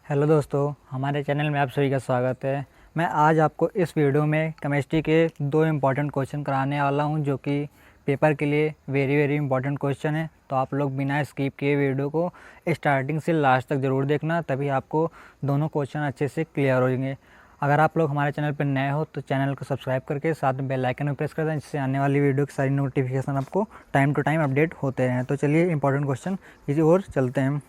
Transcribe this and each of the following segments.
Hello दोस्तों, हमारे channel में आप सभी का स्वागत है। मैं आज आपको इस वीडियो में केमिस्ट्री के दो इम्पॉर्टेंट क्वेश्चन कराने वाला हूं, जो कि पेपर के लिए वेरी इंपॉर्टेंट क्वेश्चन है। तो आप लोग बिना स्किप किए वीडियो को स्टार्टिंग से लास्ट तक ज़रूर देखना, तभी आपको दोनों क्वेश्चन अच्छे से क्लियर हो जाएंगे। अगर आप लोग हमारे चैनल पर नए हो तो चैनल को सब्सक्राइब करके साथ में बेल आइकन में प्रेस कर दें, जिससे आने वाली वीडियो की सारी नोटिफिकेशन आपको टाइम टू टाइम अपडेट होते हैं। तो चलिए इंपॉर्टेंट क्वेश्चन किसी और चलते हैं।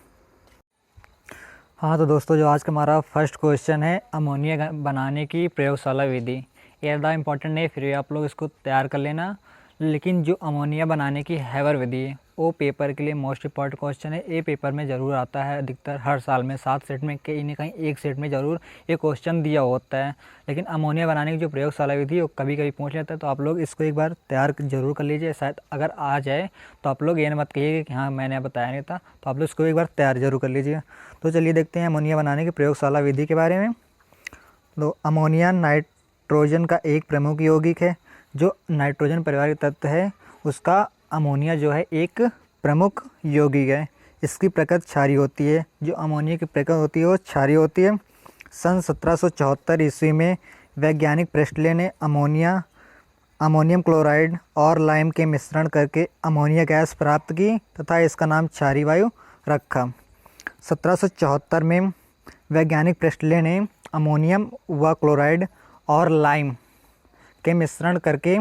हाँ तो दोस्तों, जो आज का हमारा फर्स्ट क्वेश्चन है, अमोनिया बनाने की प्रयोगशाला विधि। ये ज़्यादा इंपॉर्टेंट नहीं, फिर भी आप लोग इसको तैयार कर लेना। लेकिन जो अमोनिया बनाने की हैवर विधि है वो पेपर के लिए मोस्ट इंपॉर्टेंट क्वेश्चन है। ये पेपर में ज़रूर आता है, अधिकतर हर साल में 7 सेट में कहीं ना कहीं एक सेट में ज़रूर ये क्वेश्चन दिया होता है। लेकिन अमोनिया बनाने की जो प्रयोगशाला विधि है वो कभी कभी पूछ लेता है, तो आप लोग इसको एक बार तैयार जरूर कर लीजिए। शायद अगर आ जाए तो आप लोग ये मत कहिए कि हाँ मैंने बताया नहीं था, तो आप लोग इसको एक बार तैयार जरूर कर लीजिए। तो चलिए देखते हैं अमोनिया बनाने की प्रयोगशाला विधि के बारे में। तो अमोनिया नाइट्रोजन का एक प्रमुख यौगिक है। जो नाइट्रोजन परिवार के तत्व है उसका अमोनिया जो है एक प्रमुख यौगिक है। इसकी प्रकृति क्षारीय होती है। जो अमोनिया की प्रकृति होती है वो क्षारीय होती है। सन 1774 ईस्वी में वैज्ञानिक प्रेस्टले ने अमोनियम क्लोराइड और लाइम के मिश्रण करके अमोनिया गैस प्राप्त की तथा इसका नाम क्षारीय वायु रखा। 1774 में वैज्ञानिक प्रेस्टले ने अमोनियम व क्लोराइड और लाइम के मिश्रण करके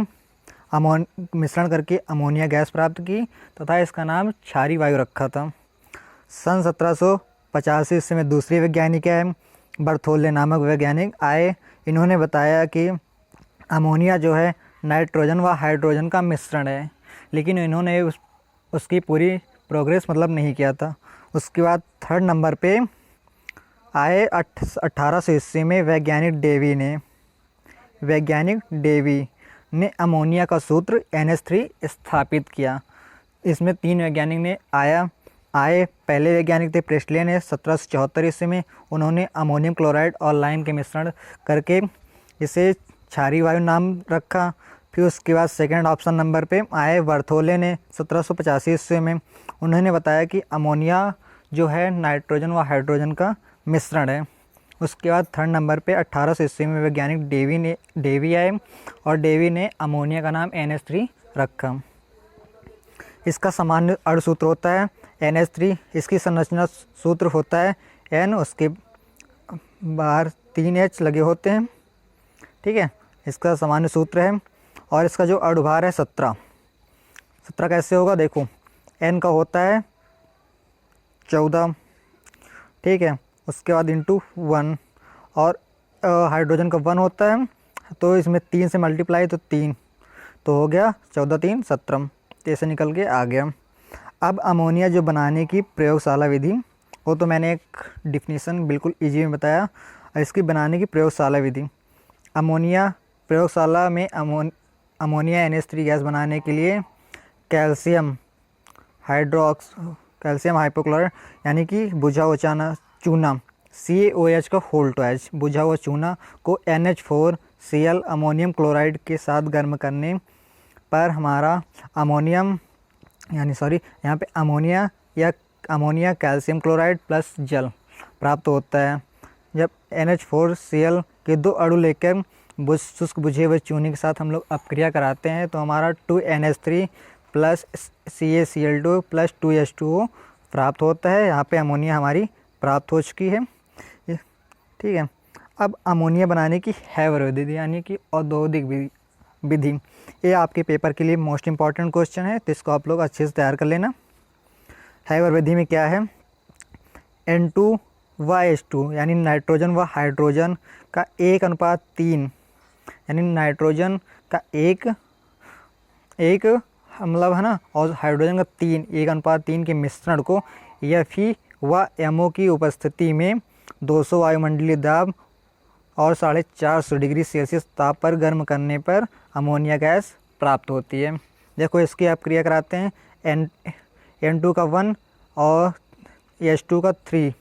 अमोनिया गैस प्राप्त की तथा इसका नाम क्षारीय वायु रखा था। सन 1785 ईस्वी में दूसरी वैज्ञानिक आए, बर्थोल्ले नामक वैज्ञानिक आए। इन्होंने बताया कि अमोनिया जो है नाइट्रोजन व हाइड्रोजन का मिश्रण है, लेकिन इन्होंने उसकी पूरी प्रोग्रेस नहीं किया था। उसके बाद थर्ड नंबर पे आए 1800 ईस्वी में वैज्ञानिक डेवी ने अमोनिया का सूत्र NH3 स्थापित किया। इसमें 3 वैज्ञानिक ने आए। पहले वैज्ञानिक थे प्रेस्टले ने 1774 ईस्वी में। उन्होंने अमोनियम क्लोराइड और लाइम के मिश्रण करके इसे क्षारीय वायु नाम रखा। फिर उसके बाद सेकंड ऑप्शन नंबर पे आए बर्थोले ने 1785 ईस्वी में। उन्होंने बताया कि अमोनिया जो है नाइट्रोजन व हाइड्रोजन का मिश्रण है। उसके बाद थर्ड नंबर पे 1800 ईस्वी में वैज्ञानिक डेवी आए और डेवी ने अमोनिया का नाम NH3 रखा। इसका सामान्य अणु सूत्र होता है NH3। इसकी संरचना सूत्र होता है N, उसके बाहर 3 H लगे होते हैं, ठीक है। इसका सामान्य सूत्र है और इसका जो अणुभार है 17 कैसे होगा, देखो N का होता है 14, ठीक है। उसके बाद इंटू 1 और हाइड्रोजन का 1 होता है, तो इसमें 3 से मल्टीप्लाई तो 3, तो हो गया 14 3 17, ऐसे निकल के आ गया। अब अमोनिया जो बनाने की प्रयोगशाला विधि, वो तो मैंने एक डिफिनीसन बिल्कुल इजी में बताया। इसकी बनाने की प्रयोगशाला विधि, अमोनिया प्रयोगशाला में अमोनिया NH3 गैस बनाने के लिए कैल्शियम हाइपोक्लोराइड यानी कि बुझा हुआ चूना CaOH का होल्टोएच बुझा हुआ चूना को NH4Cl अमोनियम क्लोराइड के साथ गर्म करने पर हमारा यहाँ पे अमोनिया कैल्शियम क्लोराइड प्लस जल प्राप्त होता है। जब NH4Cl के 2 अणु लेकर शुष्क बुझे हुए चूने के साथ हम लोग अपक्रिया कराते हैं तो हमारा 2NH3 plus CaCl2 plus 2H2O प्राप्त होता है। यहाँ पे अमोनिया हमारी प्राप्त हो चुकी है, ठीक है। अब अमोनिया बनाने की हैवर विधि यानी कि औद्योगिक विधि, ये आपके पेपर के लिए मोस्ट इंपॉर्टेंट क्वेश्चन है, तो इसको आप लोग अच्छे से तैयार कर लेना। हैवर विधि में क्या है, N2 व H2 यानी नाइट्रोजन व हाइड्रोजन का 1:3 यानी नाइट्रोजन का एक है ना, और हाइड्रोजन का 3 1:3 के मिश्रण को Fe व MO की उपस्थिति में 200 वायुमंडलीय दाब और 450 डिग्री सेल्सियस ताप पर गर्म करने पर अमोनिया गैस प्राप्त होती है। देखो इसकी आप क्रिया कराते हैं, N2 का 1 और H2 का 3।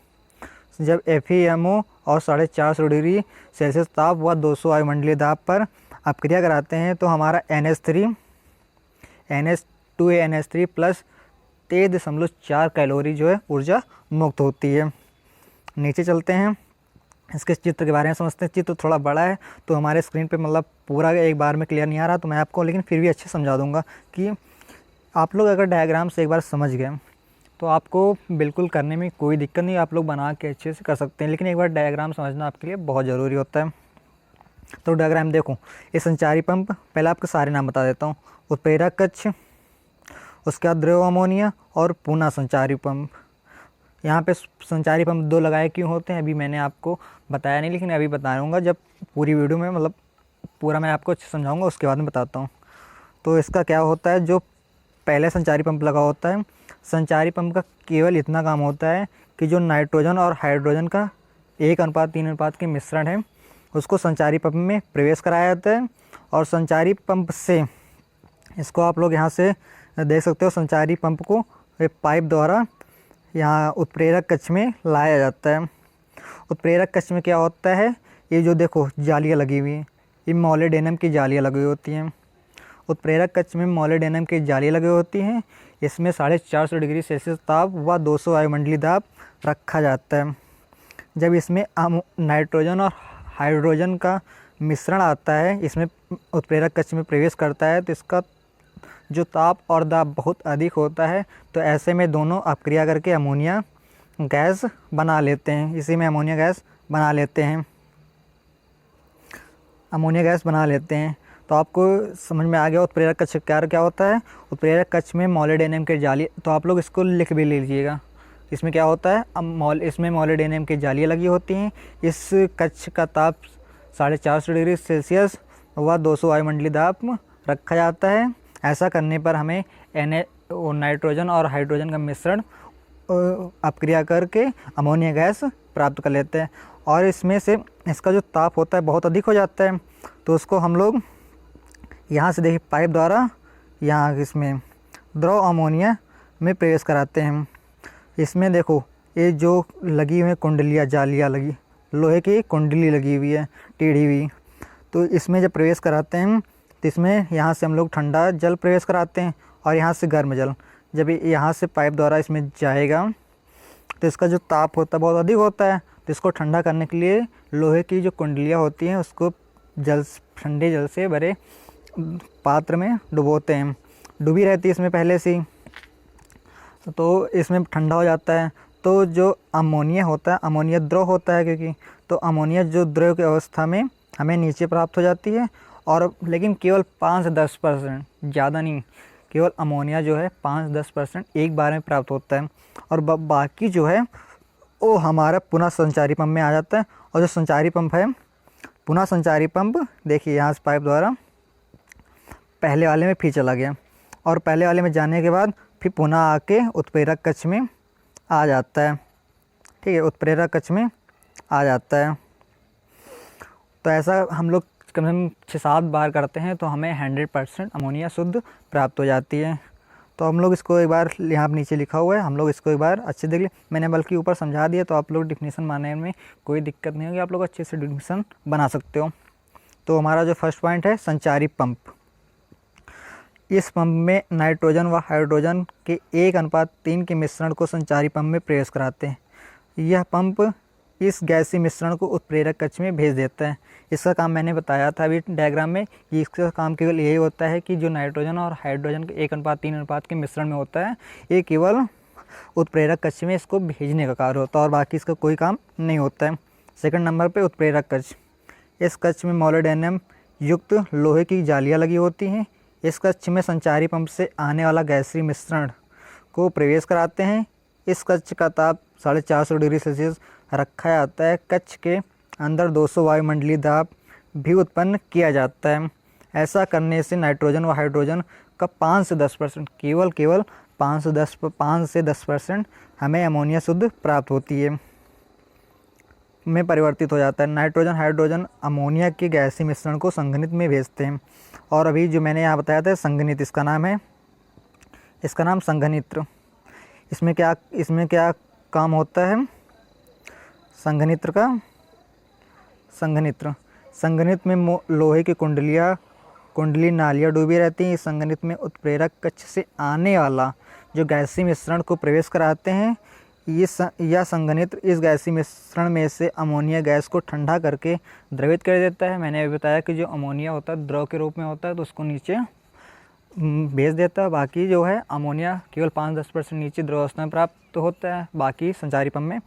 जब FeMO और 450 डिग्री सेल्सियस ताप व 200 वायुमंडलीय दाब पर आप क्रिया कराते हैं तो हमारा NH3 प्लस 23.4 कैलोरी जो है ऊर्जा मुक्त होती है। नीचे चलते हैं, इसके चित्र के बारे में समझते हैं। चित्र थोड़ा बड़ा है तो हमारे स्क्रीन पे मतलब पूरा एक बार में क्लियर नहीं आ रहा, तो मैं आपको लेकिन फिर भी अच्छे समझा दूंगा कि आप लोग अगर डायग्राम से एक बार समझ गए तो आपको बिल्कुल करने में कोई दिक्कत नहीं, आप लोग बना के अच्छे से कर सकते हैं। लेकिन एक बार डायग्राम समझना आपके लिए बहुत ज़रूरी होता है। तो डायग्राम देखो, ये संचारी पंप, पहले आपके सारे नाम बता देता हूँ। उत्प्रेरक कक्ष, उसके बाद द्रव अमोनिया और पुनः संचारी पंप। यहाँ पे संचारी पंप 2 लगाए क्यों होते हैं अभी मैंने आपको बताया नहीं, लेकिन अभी बताऊँगा जब पूरी वीडियो में, मतलब पूरा मैं आपको अच्छे समझाऊँगा उसके बाद में बताता हूँ। तो इसका क्या होता है, जो पहले संचारी पंप लगा होता है, संचारी पंप का केवल इतना काम होता है कि जो नाइट्रोजन और हाइड्रोजन का 1:3 अनुपात के मिश्रण है उसको संचारी पंप में प्रवेश कराया जाता है। और संचारी पंप से, इसको आप लोग यहाँ से देख सकते हो, संचारी पंप को पाइप द्वारा यहाँ उत्प्रेरक कक्ष में लाया जाता है। उत्प्रेरक कक्ष में क्या होता है, ये जो देखो जालियाँ लगी हुई हैं, ये मोलिडेनम की जालियाँ लगी होती हैं। उत्प्रेरक कक्ष में मोलिडेनम की जालियाँ लगी होती हैं। इसमें 450 डिग्री सेल्सियस ताप व 200 वायुमंडलीय दाब रखा जाता है। जब इसमें नाइट्रोजन और हाइड्रोजन का मिश्रण आता है, इसमें उत्प्रेरक कक्ष में प्रवेश करता है, तो इसका जो ताप और दाब बहुत अधिक होता है। तो ऐसे में दोनों अपक्रिया करके अमोनिया गैस बना लेते हैं। इसी में अमोनिया गैस बना लेते हैं, अमोनिया गैस बना लेते हैं। तो आपको समझ में आ गया उत्प्रेरक कक्ष क्या होता है। उत्प्रेरक कक्ष में मोलिडेनम के जाली, तो आप लोग इसको लिख भी लीजिएगा। इसमें क्या होता है, इसमें मोलिडेनम की जालियाँ लगी होती हैं। इस कक्ष का ताप 450 डिग्री सेल्सियस व 200 वायुमंडलीय दाब रखा जाता है। ऐसा करने पर हमें नाइट्रोजन और हाइड्रोजन का मिश्रण अपक्रिया करके अमोनिया गैस प्राप्त कर लेते हैं। और इसमें से इसका जो ताप होता है बहुत अधिक हो जाता है, तो उसको हम लोग यहाँ से देखिए पाइप द्वारा यहाँ इसमें द्रव अमोनिया में प्रवेश कराते हैं। इसमें देखो ये जो लगी हुई कुंडलियाँ, जालियाँ लगी, लोहे की कुंडली लगी हुई है टेढ़ी हुई, तो इसमें जब प्रवेश कराते हैं तो इसमें यहाँ से हम लोग ठंडा जल प्रवेश कराते हैं और यहाँ से गर्म जल। जब यहाँ से पाइप द्वारा इसमें जाएगा तो इसका जो ताप होता है बहुत अधिक होता है, तो इसको ठंडा करने के लिए लोहे की जो कुंडलियाँ होती हैं उसको ठंडे जल से भरे पात्र में डुबोते हैं। डूबी रहती है इसमें पहले से ही, तो इसमें ठंडा हो जाता है। तो जो अमोनिया होता है, अमोनिया द्रव होता है क्योंकि, तो अमोनिया जो द्रव की अवस्था में हमें नीचे प्राप्त हो जाती है। और लेकिन केवल 5 से 10%, ज़्यादा नहीं, केवल अमोनिया जो है 5-10% एक बार में प्राप्त होता है। और बाकी जो है वो हमारा पुनः संचारी पंप में आ जाता है। और जो संचारी पंप है, पुनः संचारी पंप, देखिए यहाँ से पाइप द्वारा पहले वाले में फिर चला गया और पहले वाले में जाने के बाद फिर पुनः आके उत्प्रेरक कक्ष में आ जाता है। ठीक है, उत्प्रेरक कक्ष में आ जाता है। तो ऐसा हम लोग कम से कम 6-7 बार करते हैं तो हमें 100% अमोनिया शुद्ध प्राप्त हो जाती है। तो हम लोग इसको एक बार, यहाँ नीचे लिखा हुआ है, हम लोग इसको एक बार अच्छे देख लें। मैंने बल्कि ऊपर समझा दिया, तो आप लोग डिफिनीसन बनाने में कोई दिक्कत नहीं होगी, आप लोग अच्छे से डिफिनीसन बना सकते हो। तो हमारा जो फर्स्ट पॉइंट है संचारी पंप। इस पंप में नाइट्रोजन व हाइड्रोजन के 1:3 के मिश्रण को संचारी पंप में प्रवेश कराते हैं। यह पंप इस गैसीय मिश्रण को उत्प्रेरक कक्ष में भेज देता है। इसका काम मैंने बताया था अभी डायग्राम में कि इसका काम केवल यही होता है कि जो नाइट्रोजन और हाइड्रोजन के 1:3 अनुपात के मिश्रण में होता है, ये केवल उत्प्रेरक कक्ष में इसको भेजने का कार्य होता है और बाकी इसका कोई काम नहीं होता है। सेकंड नंबर पे उत्प्रेरक कक्ष। इस कक्ष में मोलिडेनम युक्त लोहे की जालियाँ लगी होती हैं। इस कक्ष में संचारी पंप से आने वाला गैसीय मिश्रण को प्रवेश कराते हैं। इस कक्ष का ताप 450 डिग्री सेल्सियस रखा जाता है। कक्ष के अंदर 200 वायुमंडलीय दाब भी उत्पन्न किया जाता है। ऐसा करने से नाइट्रोजन व हाइड्रोजन का 5 से 10%, केवल 5 से 10% हमें अमोनिया शुद्ध प्राप्त होती है, में परिवर्तित हो जाता है। नाइट्रोजन हाइड्रोजन अमोनिया के गैसीय मिश्रण को संघनित में भेजते हैं। और अभी जो मैंने यहाँ बताया था संघनित, इसका नाम है, इसका नाम संघनित्र। इसमें क्या काम होता है संघनित्र का? संघनित में लोहे की कुंडली नालियाँ डूबी रहती हैं। इस संघनित में उत्प्रेरक कक्ष से आने वाला जो गैसीय मिश्रण को प्रवेश कराते हैं, यह संघनित इस गैसीय मिश्रण में से अमोनिया गैस को ठंडा करके द्रवित कर देता है। मैंने अभी बताया कि जो अमोनिया होता है द्रव के रूप में होता है, तो उसको नीचे भेज देता है। बाकी जो है अमोनिया केवल 5-10% नीचे द्रवावस्था में प्राप्त होता है, बाकी संचारी पंप में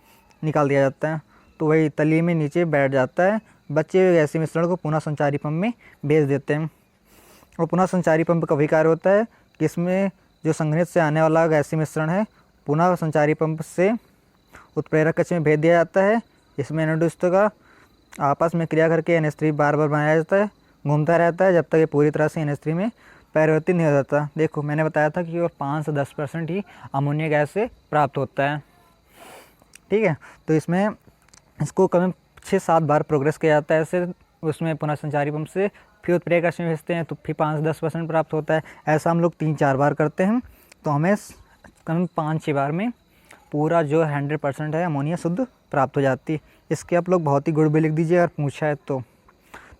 निकाल दिया जाता है। तो वही तली में नीचे बैठ जाता है। बचे हुए गैसीय मिश्रण को पुनः संचारी पंप में भेज देते हैं। और पुनः संचारी पंप का वही कार्य होता है कि इसमें जो संघनित से आने वाला गैसीय मिश्रण है पुनः संचारी पंप से उत्प्रेरक कक्ष में भेज दिया जाता है। इसमें एनोडिस्टों का आपस में क्रिया करके NH3 बार बार बनाया जाता है, घूमता रहता है जब तक ये पूरी तरह से NH3 में परिवर्तित नहीं हो जाता। देखो मैंने बताया था कि केवल 5 से 10% ही अमोनिया गैस से प्राप्त होता है, ठीक है। तो इसमें इसको कम 6-7 बार प्रोग्रेस किया जाता है ऐसे, उसमें पुनः संचारी पंप से फिर उत्प्रेरक कक्ष में भेजते हैं तो फिर 5 से 10% प्राप्त होता है। ऐसा हम लोग 3-4 बार करते हैं तो हमें कम 5-6 बार में पूरा जो 100% है अमोनिया शुद्ध प्राप्त हो जाती है। इसके आप लोग भौतिक गुण भी लिख दीजिए अगर पूछा है तो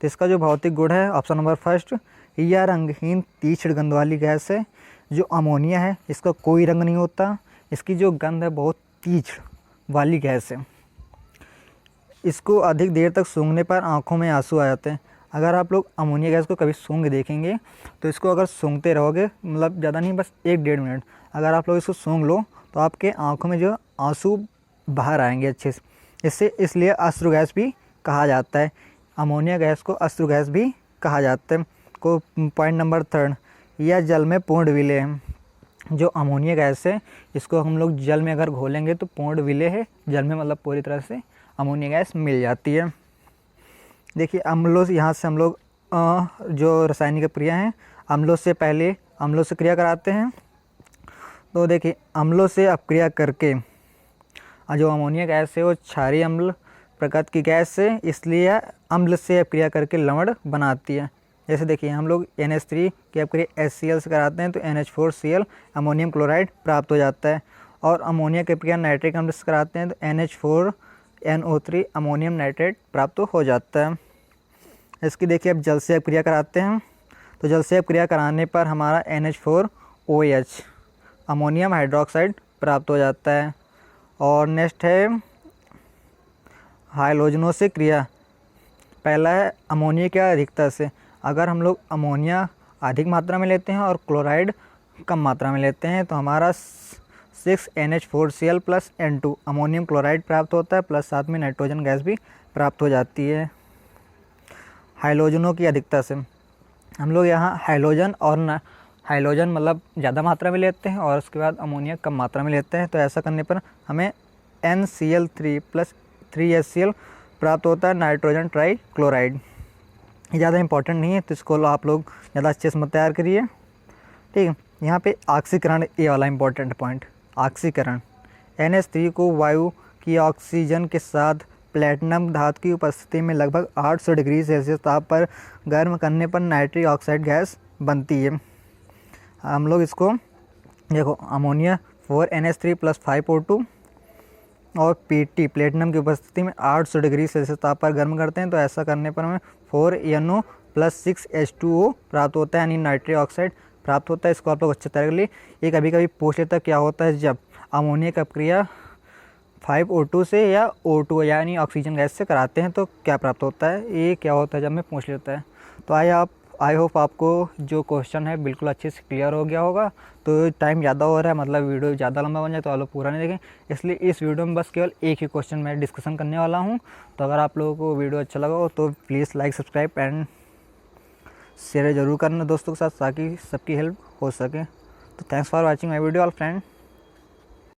इसका जो भौतिक गुण है ऑप्शन नंबर फर्स्ट, यह रंगहीन तीक्ष्ण गंध वाली गैस है। जो अमोनिया है इसका कोई रंग नहीं होता, इसकी जो गंध है बहुत तीक्ष्ण वाली गैस है। इसको अधिक देर तक सूंघने पर आँखों में आंसू आ जाते हैं। अगर आप लोग अमोनिया गैस को कभी सूंघ देखेंगे तो इसको अगर सूंघते रहोगे, मतलब ज़्यादा नहीं, बस 1-1.5 मिनट अगर आप लोग इसको सूंघ लो तो आपके आँखों में जो आंसू बाहर आएंगे अच्छे से। इसलिए अश्रु गैस भी कहा जाता है। अमोनिया गैस को अश्रु गैस भी कहा जाता है। को पॉइंट नंबर 3, यह जल में पूर्ण विलेय है। जो अमोनिया गैस है इसको हम लोग जल में अगर घोलेंगे तो पूर्ण विलेय है जल में, मतलब पूरी तरह से अमोनिया गैस मिल जाती है। देखिए अम्लों से, यहाँ से हम लोग जो रासायनिक क्रिया हैं अम्लों से पहले अम्लों से क्रिया कराते हैं। तो देखिए अम्लों से अपक्रिया करके जो अमोनिया गैस है वो क्षारीय अम्ल प्रकृति की गैस है, इसलिए अम्ल से अपक्रिया करके लवण बनाती है। जैसे देखिए हम लोग NH3 की अपक्रिया HCl से कराते हैं तो NH4Cl अमोनियम क्लोराइड प्राप्त हो जाता है। और अमोनिया की अपक्रिया नाइट्रिक अम्ल से कराते हैं तो NH4NO3 अमोनियम नाइट्रेट प्राप्त हो जाता है। इसकी देखिए अब जल से अपक्रिया कराते हैं तो जल से अपक्रिया कराने पर हमारा NH4OH अमोनियम हाइड्रोक्साइड प्राप्त हो जाता है। और नेक्स्ट है हाइलोजनों से क्रिया। पहला है अमोनिया की अधिकता से। अगर हम लोग अमोनिया अधिक मात्रा में लेते हैं और क्लोराइड कम मात्रा में लेते हैं तो हमारा 6NH4Cl + N2 अमोनियम क्लोराइड प्राप्त होता है, प्लस साथ में नाइट्रोजन गैस भी प्राप्त हो जाती है। हाइलोजनों की अधिकता से हम लोग यहाँ हाइलोजन मतलब ज़्यादा मात्रा में लेते हैं और उसके बाद अमोनिया कम मात्रा में लेते हैं। तो ऐसा करने पर हमें NCl3 + 3HCl प्राप्त होता है, नाइट्रोजन ट्राई क्लोराइड। ये ज़्यादा इंपॉर्टेंट नहीं है तो इसको आप लोग ज़्यादा अच्छे से मत तैयार करिए, ठीक है। यहाँ पे ऑक्सीकरण, ये वाला इंपॉर्टेंट पॉइंट, ऑक्सीकरण। NH3 को वायु की ऑक्सीजन के साथ प्लेटिनम धातु की उपस्थिति में लगभग 800 डिग्री सेल्सियस ताप पर गर्म करने पर नाइट्रिक ऑक्साइड गैस बनती है। हम लोग इसको देखो अमोनिया 4NH3 + 5O2 और PT प्लेटिनम की उपस्थिति में 800 डिग्री सेल्सियस ताप पर गर्म करते हैं तो ऐसा करने पर हमें 4NO + 6H2O प्राप्त होता है, यानी नाइट्रिक ऑक्साइड प्राप्त होता है। इसको आप लोग अच्छे तरह से लिए। ये कभी कभी पूछ लेता है क्या होता है जब अमोनिया की अपक्रिया 5O2 से या O2 यानी ऑक्सीजन गैस से कराते हैं तो क्या प्राप्त होता है, ये क्या होता है जब मैं पूछ लेता है। तो आई होप आपको जो क्वेश्चन है बिल्कुल अच्छे से क्लियर हो गया होगा। तो टाइम ज़्यादा हो रहा है, मतलब वीडियो ज़्यादा लंबा बन जाए तो आप लोग पूरा नहीं देखें, इसलिए इस वीडियो में बस केवल एक ही क्वेश्चन मैं डिस्कशन करने वाला हूँ। तो अगर आप लोगों को वीडियो अच्छा लगा हो तो please like, subscribe and share ज़रूर करना दोस्तों के साथ ताकि सबकी हेल्प हो सके। तो thanks for watching my video all friend.